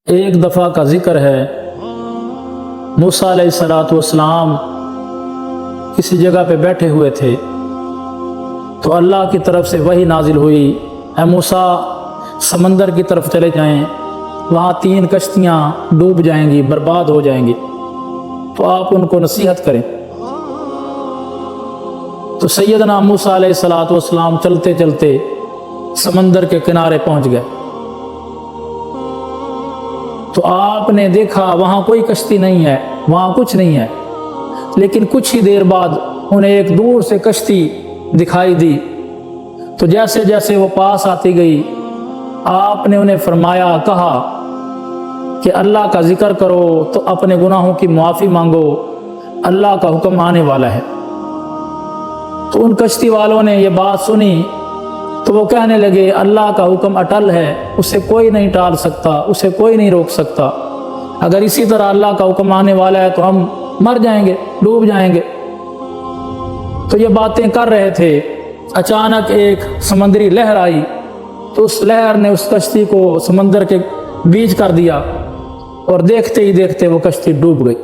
ایک دفعہ کا ذکر ہے، موسیٰ علیہ السلام کسی جگہ پہ بیٹھے ہوئے تھے تو اللہ کی طرف سے وحی نازل ہوئی، اے موسیٰ سمندر کی طرف چلے جائیں، وہاں 3 کشتیاں ڈوب جائیں گی، برباد ہو جائیں گی، تو آپ ان کو نصیحت کریں۔ تو سیدنا موسیٰ علیہ السلام چلتے چلتے سمندر کے کنارے پہنچ گئے تو آپ نے دیکھا وہاں کوئی کشتی نہیں ہے، وہاں کچھ نہیں ہے، لیکن کچھ ہی دیر بعد انہیں ایک دور سے کشتی دکھائی دی۔ تو جیسے جیسے وہ پاس آتی گئی آپ نے انہیں فرمایا، کہا کہ اللہ کا ذکر کرو تو اپنے گناہوں کی معافی مانگو، اللہ کا حکم آنے والا ہے۔ تو ان کشتی والوں نے یہ بات سنی تو وہ کہنے لگے، اللہ کا حکم اٹل ہے، اسے کوئی نہیں ٹال سکتا، اسے کوئی نہیں روک سکتا، اگر اسی طرح اللہ کا حکم آنے والا ہے تو ہم مر جائیں گے، ڈوب جائیں گے۔ تو یہ باتیں کر رہے تھے، اچانک ایک سمندری لہر آئی تو اس لہر نے اس کشتی کو سمندر کے بیچ کر دیا اور دیکھتے ہی دیکھتے وہ کشتی ڈوب گئی۔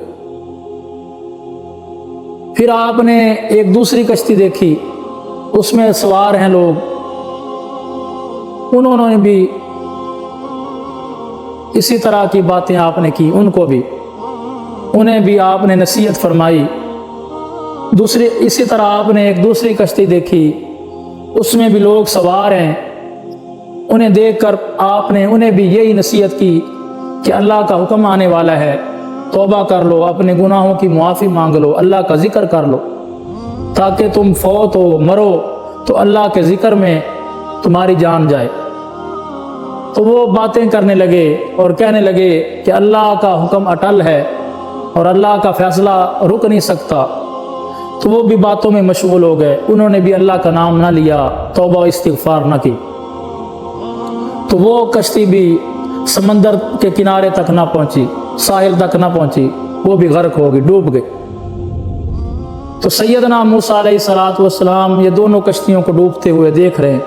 پھر آپ نے ایک دوسری کشتی دیکھی، اس میں سوار ہیں لوگ، انہوں نے بھی اسی طرح کی باتیں آپ نے کی، انہیں بھی آپ نے نصیحت فرمائی۔ اسی طرح آپ نے ایک دوسری کشتی دیکھی، اس میں بھی لوگ سوار ہیں، انہیں دیکھ کر آپ نے انہیں بھی یہی نصیحت کی کہ اللہ کا حکم آنے والا ہے، توبہ کر لو، اپنے گناہوں کی معافی مانگ لو، اللہ کا ذکر کر لو، تاکہ تم فوت ہو، مرو تو اللہ کے ذکر میں تمہاری جان جائے۔ تو وہ باتیں کرنے لگے اور کہنے لگے کہ اللہ کا حکم اٹل ہے اور اللہ کا فیصلہ رک نہیں سکتا۔ تو وہ بھی باتوں میں مشغول ہو گئے، انہوں نے بھی اللہ کا نام نہ لیا، توبہ و استغفار نہ کی، تو وہ کشتی بھی سمندر کے کنارے تک نہ پہنچی، ساحل تک نہ پہنچی، وہ بھی غرق ہو گئی، ڈوب گئی۔ تو سیدنا موسیٰ علیہ السلام یہ دونوں کشتیوں کو ڈوبتے ہوئے دیکھ رہے ہیں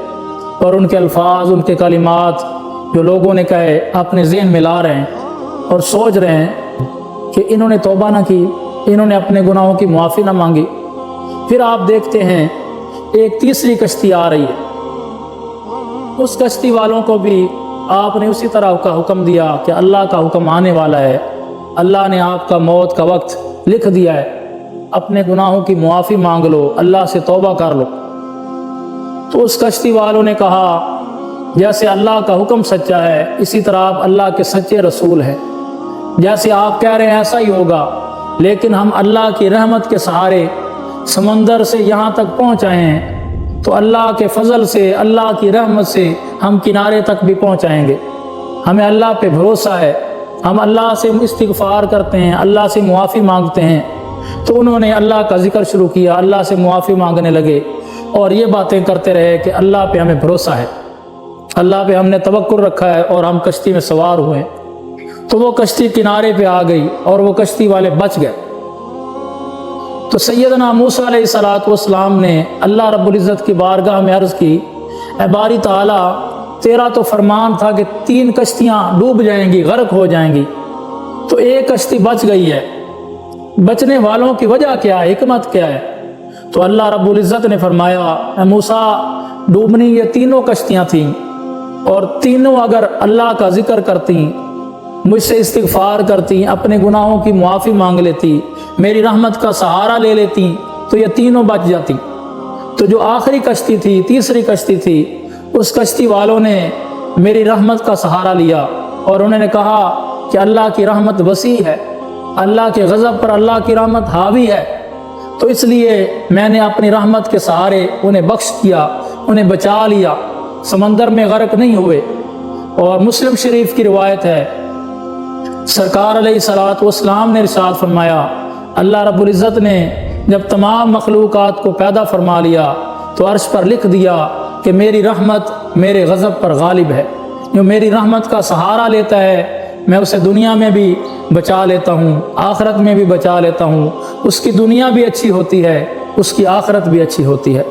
اور ان کے الفاظ، ان کے کلمات جو لوگوں نے کہے اپنے ذہن میں لا رہے ہیں اور سوچ رہے ہیں کہ انہوں نے توبہ نہ کی، انہوں نے اپنے گناہوں کی معافی نہ مانگی۔ پھر آپ دیکھتے ہیں ایک تیسری کشتی آ رہی ہے، اس کشتی والوں کو بھی آپ نے اسی طرح کا حکم دیا کہ اللہ کا حکم آنے والا ہے، اللہ نے آپ کا موت کا وقت لکھ دیا ہے، اپنے گناہوں کی معافی مانگ لو، اللہ سے توبہ کر لو۔ تو اس کشتی والوں نے کہا، جیسے اللہ کا حکم سچا ہے اسی طرح آپ اللہ کے سچے رسول ہیں، جیسے آپ کہہ رہے ہیں ایسا ہی ہوگا، لیکن ہم اللہ کی رحمت کے سہارے سمندر سے یہاں تک پہنچ آئے ہیں، تو اللہ کے فضل سے، اللہ کی رحمت سے ہم کنارے تک بھی پہنچائیں گے، ہمیں اللہ پہ بھروسہ ہے، ہم اللہ سے استغفار کرتے ہیں، اللہ سے معافی مانگتے ہیں۔ تو انہوں نے اللہ کا ذکر شروع کیا، اللہ سے معافی مانگنے لگے اور یہ باتیں کرتے رہے کہ اللہ پہ ہمیں بھروسہ ہے، اللہ پہ ہم نے توکل رکھا ہے اور ہم کشتی میں سوار ہوئے۔ تو وہ کشتی کنارے پہ آ گئی اور وہ کشتی والے بچ گئے۔ تو سیدنا موسیٰ علیہ السلام نے اللہ رب العزت کی بارگاہ میں عرض کی، اے باری تعالیٰ، تیرا تو فرمان تھا کہ 3 کشتیاں ڈوب جائیں گی، غرق ہو جائیں گی، تو ایک کشتی بچ گئی ہے، بچنے والوں کی وجہ کیا ہے، حکمت کیا ہے؟ تو اللہ رب العزت نے فرمایا، اے موسیٰ، ڈوبنی یہ 3 کشتیاں تھیں، اور تینوں اگر اللہ کا ذکر کرتی، مجھ سے استغفار کرتی، اپنے گناہوں کی معافی مانگ لیتی، میری رحمت کا سہارا لے لیتی، تو یہ تینوں بچ جاتی۔ تو جو آخری کشتی تھی، تیسری کشتی تھی، اس کشتی والوں نے میری رحمت کا سہارا لیا اور انہوں نے کہا کہ اللہ کی رحمت وسیع ہے، اللہ کے غضب پر اللہ کی رحمت حاوی ہے، تو اس لیے میں نے اپنی رحمت کے سہارے انہیں بخش کیا، انہیں بچا لیا، سمندر میں غرق نہیں ہوئے۔ اور مسلم شریف کی روایت ہے، سرکار علیہ السلام نے ارشاد فرمایا، اللہ رب العزت نے جب تمام مخلوقات کو پیدا فرما لیا تو عرش پر لکھ دیا کہ میری رحمت میرے غضب پر غالب ہے، جو میری رحمت کا سہارا لیتا ہے میں اسے دنیا میں بھی بچا لیتا ہوں، آخرت میں بھی بچا لیتا ہوں، اس کی دنیا بھی اچھی ہوتی ہے، اس کی آخرت بھی اچھی ہوتی ہے۔